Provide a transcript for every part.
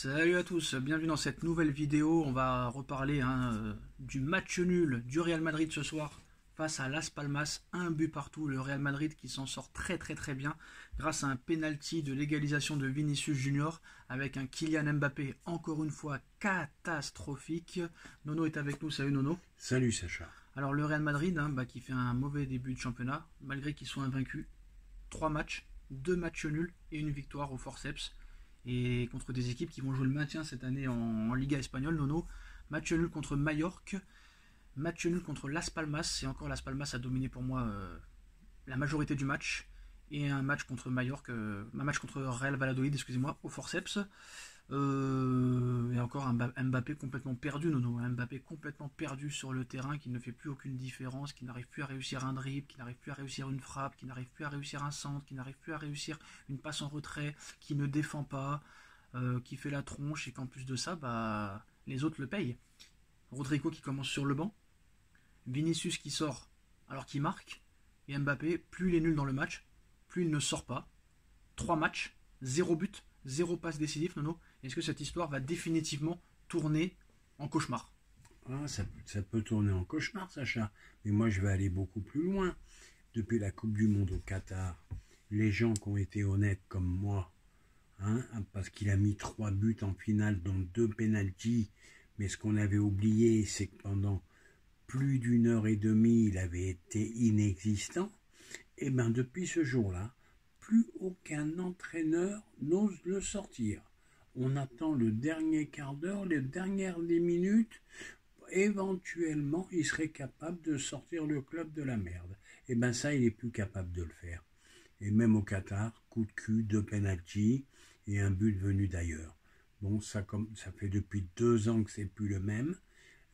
Salut à tous, bienvenue dans cette nouvelle vidéo. On va reparler du match nul du Real Madrid ce soir face à Las Palmas, un but partout. Le Real Madrid qui s'en sort très bien grâce à un penalty de l'égalisation de Vinicius Junior avec un Kylian Mbappé encore une fois catastrophique. Nono est avec nous, salut Nono. Salut Sacha. Alors le Real Madrid qui fait un mauvais début de championnat malgré qu'ils soient invaincus. 3 matchs, 2 matchs nuls et une victoire au forceps. Et contre des équipes qui vont jouer le maintien cette année en Liga espagnole, Nono. Match nul contre Majorque, match nul contre Las Palmas, et encore Las Palmas a dominé pour moi la majorité du match, et un match contre Majorque, un match contre Real Valladolid, excusez-moi, au forceps. Et encore un Mbappé complètement perdu, Nono. Un Mbappé complètement perdu sur le terrain, qui ne fait plus aucune différence, qui n'arrive plus à réussir un dribble, qui n'arrive plus à réussir une frappe, qui n'arrive plus à réussir un centre, qui n'arrive plus à réussir une passe en retrait, qui ne défend pas, qui fait la tronche, et qu'en plus de ça, les autres le payent. Rodrigo qui commence sur le banc, Vinicius qui sort alors qu'il marque, et Mbappé, plus il est nul dans le match, plus il ne sort pas. 3 matchs, 0 but, 0 passe décisif, Nono. Est-ce que cette histoire va définitivement tourner en cauchemar? Ça peut tourner en cauchemar, Sacha. Mais moi, je vais aller beaucoup plus loin. Depuis la Coupe du Monde au Qatar, les gens qui ont été honnêtes comme moi, parce qu'il a mis 3 buts en finale, dont 2 pénaltys, mais ce qu'on avait oublié, c'est que pendant plus d'une heure et demie, il avait été inexistant. Et bien, depuis ce jour-là, plus aucun entraîneur n'ose le sortir. On attend le dernier quart d'heure, les dernières 10 minutes, éventuellement il serait capable de sortir le club de la merde. Et bien ça, il n'est plus capable de le faire. Et même au Qatar, coup de cul, 2 pénaltys et un but venu d'ailleurs. Bon, ça fait depuis 2 ans que c'est plus le même.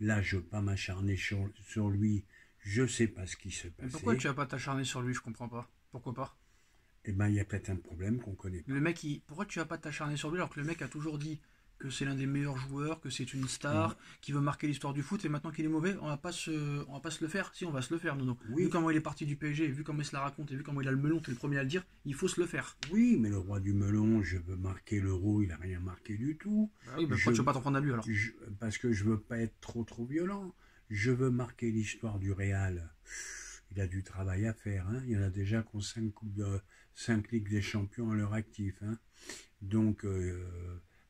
Là, je ne veux pas m'acharner sur lui, je ne sais pas ce qui se passe. Pourquoi tu vas pas t'acharner sur lui? Je comprends pas. Pourquoi pas? Eh bien, il y a peut-être un problème qu'on connaît pas. Pourquoi tu vas pas t'acharner sur lui alors que le mec a toujours dit que c'est l'un des meilleurs joueurs, que c'est une star, qui veut marquer l'histoire du foot, et maintenant qu'il est mauvais, on va pas se le faire. Si, on va se le faire, Nono. Oui. Vu comment il est parti du PSG, vu comment il se la raconte, et vu comment il a le melon, t'es le premier à le dire, il faut se le faire. Oui, mais le roi du melon, je veux marquer l'Euro, il n'a rien marqué du tout. Oui, pourquoi tu veux pas t'en prendre à lui alors? Parce que je veux pas être trop violent. Je veux marquer l'histoire du Real. Il a du travail à faire. Il y en a déjà qui ont 5 Ligues des Champions à leur actif. Donc,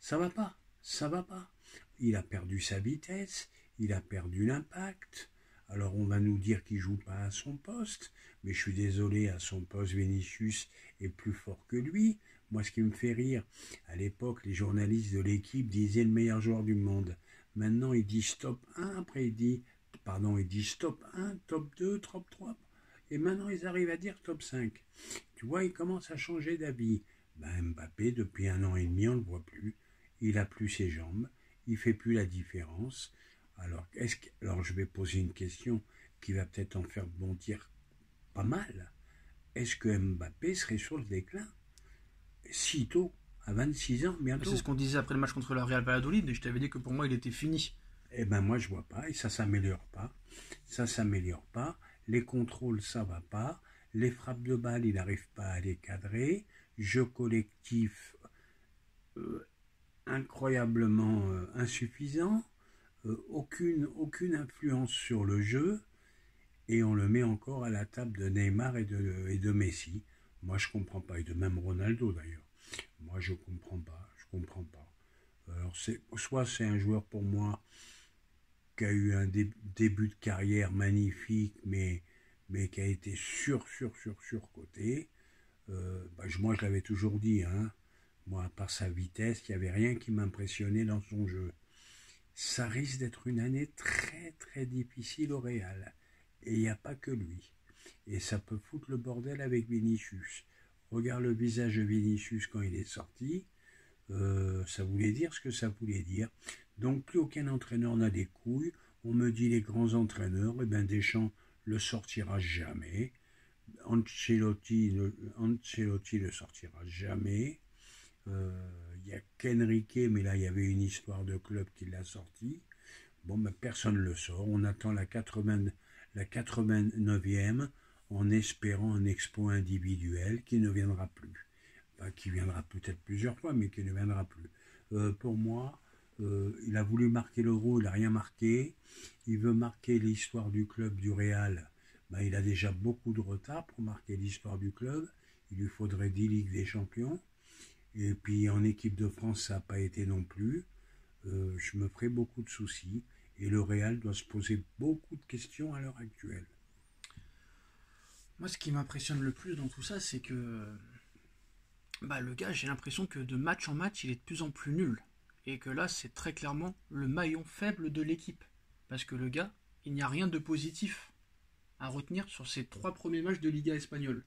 ça va pas. Ça va pas. Il a perdu sa vitesse. Il a perdu l'impact. Alors, on va nous dire qu'il joue pas à son poste. Mais je suis désolé, à son poste, Vinicius est plus fort que lui. Moi, ce qui me fait rire, à l'époque, les journalistes de l'équipe disaient le meilleur joueur du monde. Maintenant, il dit stop 1, après il dit stop 1, top 2, top 3. Et maintenant, ils arrivent à dire top 5. Tu vois, ils commencent à changer d'avis. Mbappé, depuis 1 an et demi, on ne le voit plus. Il n'a plus ses jambes. Il ne fait plus la différence. Alors, je vais poser une question qui va peut-être en faire bondir pas mal. Est-ce que Mbappé serait sur le déclin si tôt, à 26 ans, bientôt? C'est ce qu'on disait après le match contre le Real Valladolid, et je t'avais dit que pour moi, il était fini. Eh ben moi, je vois pas, et ça s'améliore pas. Ça s'améliore pas. Les contrôles, ça va pas. Les frappes de balle, il n'arrive pas à les cadrer. Jeu collectif incroyablement insuffisant. Aucune influence sur le jeu. Et on le met encore à la table de Neymar et de Messi. Moi, je comprends pas. Et de même Ronaldo, d'ailleurs. Moi, je comprends pas. Alors, soit c'est un joueur pour moi qui a eu un début de carrière magnifique, mais qui a été surcoté. Moi, je l'avais toujours dit, moi, à part sa vitesse, il n'y avait rien qui m'impressionnait dans son jeu. Ça risque d'être une année très difficile au Real. Et il n'y a pas que lui. Et ça peut foutre le bordel avec Vinicius. Regarde le visage de Vinicius quand il est sorti. Ça voulait dire ce que ça voulait dire. Donc plus aucun entraîneur n'a des couilles. On me dit les grands entraîneurs, Deschamps le sortira jamais. Ancelotti le sortira jamais. Il y a qu'Enrique, mais là il y avait une histoire de club qui l'a sorti. Personne ne le sort. On attend la 89e en espérant un exploit individuel qui ne viendra plus. Qui viendra peut-être plusieurs fois, mais qui ne viendra plus. Pour moi, il a voulu marquer l'Euro, il n'a rien marqué. Il veut marquer l'histoire du club du Real. Ben, il a déjà beaucoup de retard pour marquer l'histoire du club. Il lui faudrait 10 Ligues des Champions. Et puis en équipe de France, ça n'a pas été non plus. Je me ferai beaucoup de soucis. Et le Real doit se poser beaucoup de questions à l'heure actuelle. Moi, ce qui m'impressionne le plus dans tout ça, c'est que le gars, j'ai l'impression que de match en match, il est de plus en plus nul. Et que là, c'est très clairement le maillon faible de l'équipe. Parce que le gars, il n'y a rien de positif à retenir sur ses 3 premiers matchs de Liga espagnole.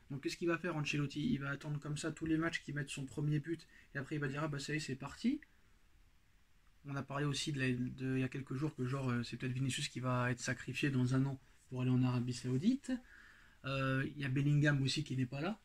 Donc qu'est-ce qu'il va faire Ancelotti? Il va attendre comme ça tous les matchs qu'il mette son premier but. Et après, il va dire, ah bah ça y est, c'est parti. On a parlé aussi il y a quelques jours que c'est peut-être Vinicius qui va être sacrifié dans un an pour aller en Arabie Saoudite. Il y a Bellingham aussi qui n'est pas là.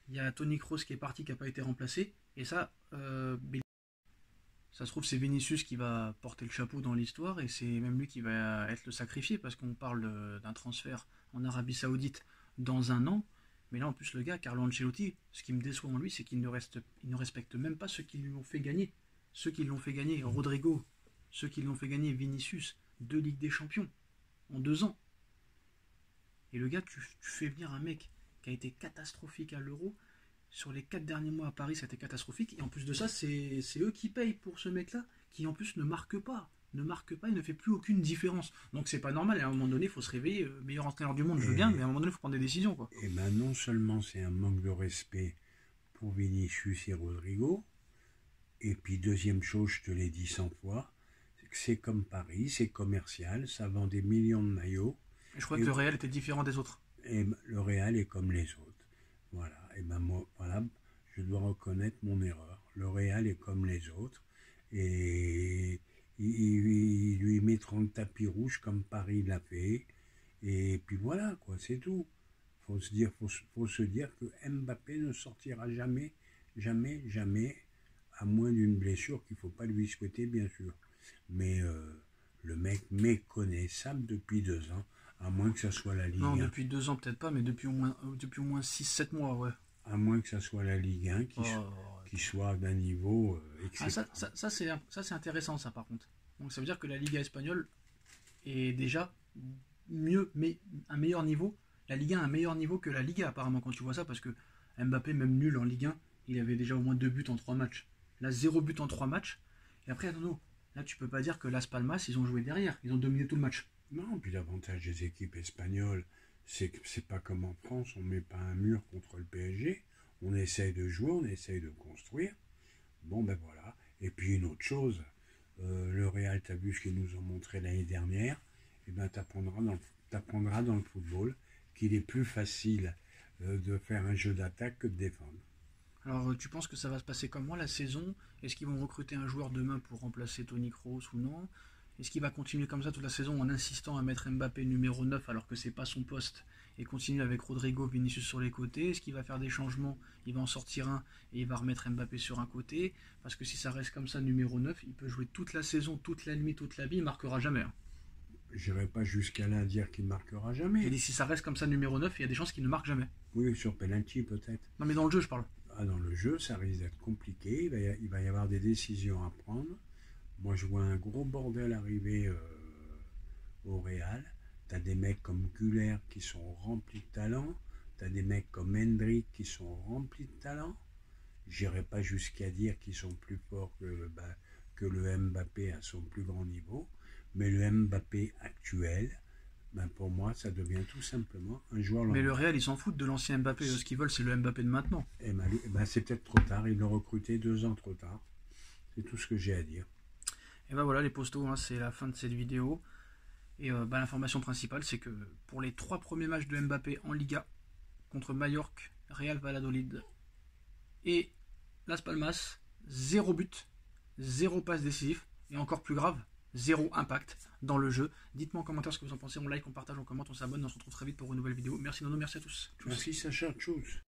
Il y a Toni Kroos qui est parti, qui n'a pas été remplacé. Et ça, ça se trouve, c'est Vinicius qui va porter le chapeau dans l'histoire. Et c'est même lui qui va être le sacrifié. Parce qu'on parle d'un transfert en Arabie Saoudite dans un an. Mais là, en plus, le gars, Carlo Ancelotti, ce qui me déçoit en lui, c'est qu'il ne respecte même pas ceux qui lui ont fait gagner. Ceux qui l'ont fait gagner, Rodrigo. Ceux qui l'ont fait gagner, Vinicius. 2 Ligues des Champions en 2 ans. Et le gars, tu fais venir un mec qui a été catastrophique à l'Euro. Sur les 4 derniers mois à Paris, c'était catastrophique. Et en plus de ça, c'est eux qui payent pour ce mec-là, qui en plus ne marque pas. Ne marque pas, il ne fait plus aucune différence. Donc c'est pas normal, et à un moment donné, il faut se réveiller. Meilleur entraîneur du monde, je veux bien, mais à un moment donné, il faut prendre des décisions, quoi. Et ben non seulement c'est un manque de respect pour Vinicius et Rodrigo, et puis deuxième chose, je te l'ai dit 100 fois, c'est comme Paris, c'est commercial, ça vend des millions de maillots. Et je crois que le Real était différent des autres. Et le Real est comme les autres. Voilà. Et ben moi, voilà, je dois reconnaître mon erreur. Le Real est comme les autres. Et ils lui mettront le tapis rouge comme Paris l'a fait. Et puis voilà, quoi, c'est tout. Faut se dire que Mbappé ne sortira jamais, jamais, jamais, à moins d'une blessure qu'il ne faut pas lui souhaiter, bien sûr. Mais le mec méconnaissable depuis 2 ans. À moins que ça soit la Ligue 1. Non, depuis 2 ans peut-être pas, mais depuis au moins 6-7 mois, ouais. À moins que ça soit la Ligue 1 qui soit d'un niveau exceptionnel. Ça c'est intéressant, ça, par contre. Donc ça veut dire que la Liga espagnole est déjà mieux, mais un meilleur niveau. La Ligue 1 a un meilleur niveau que la Liga, apparemment, quand tu vois ça, parce que Mbappé, même nul en Ligue 1, il avait déjà au moins 2 buts en 3 matchs. Là, 0 but en 3 matchs. Et après, non. Là, tu peux pas dire que Las Palmas, ils ont joué derrière. Ils ont dominé tout le match. Non, puis l'avantage des équipes espagnoles, c'est que c'est pas comme en France, on met pas un mur contre le PSG, on essaye de jouer, on essaye de construire. Bon ben voilà. Et puis une autre chose, le Real, t'as vu ce qu'ils nous ont montré l'année dernière, et ben t'apprendras dans le football qu'il est plus facile de faire un jeu d'attaque que de défendre. Alors tu penses que ça va se passer comme moi la saison? Est-ce qu'ils vont recruter un joueur demain pour remplacer Toni Kroos ou non? Est-ce qu'il va continuer comme ça toute la saison en insistant à mettre Mbappé numéro 9 alors que c'est pas son poste et continuer avec Rodrigo, Vinicius sur les côtés? Est-ce qu'il va faire des changements? Il va en sortir un et il va remettre Mbappé sur un côté? Parce que si ça reste comme ça numéro 9, il peut jouer toute la saison, toute la nuit, toute la vie, il marquera jamais. J'irai pas jusqu'à là dire qu'il marquera jamais. Et si ça reste comme ça numéro 9, il y a des chances qu'il ne marque jamais. Oui, sur penalty peut-être. Non mais dans le jeu je parle. Ah, dans le jeu, ça risque d'être compliqué, il va y avoir des décisions à prendre. Moi, je vois un gros bordel arriver au Real. T'as des mecs comme Güler qui sont remplis de talent. T'as des mecs comme Hendrick qui sont remplis de talent. J'irai pas jusqu'à dire qu'ils sont plus forts que le Mbappé à son plus grand niveau. Mais le Mbappé actuel, pour moi, ça devient tout simplement un joueur lambda. Mais le Real, ils s'en foutent de l'ancien Mbappé. Ce qu'ils veulent, c'est le Mbappé de maintenant. C'est peut-être trop tard. Ils l'ont recruté 2 ans trop tard. C'est tout ce que j'ai à dire. Et ben voilà les postos, c'est la fin de cette vidéo. Et l'information principale, c'est que pour les 3 premiers matchs de Mbappé en Liga, contre Mallorca, Real Valladolid et Las Palmas, 0 but, 0 passe décisif, et encore plus grave, 0 impact dans le jeu. Dites-moi en commentaire ce que vous en pensez, on like, on partage, on commente, on s'abonne, on se retrouve très vite pour une nouvelle vidéo. Merci Nono, merci à tous. Merci Sacha, tchuss.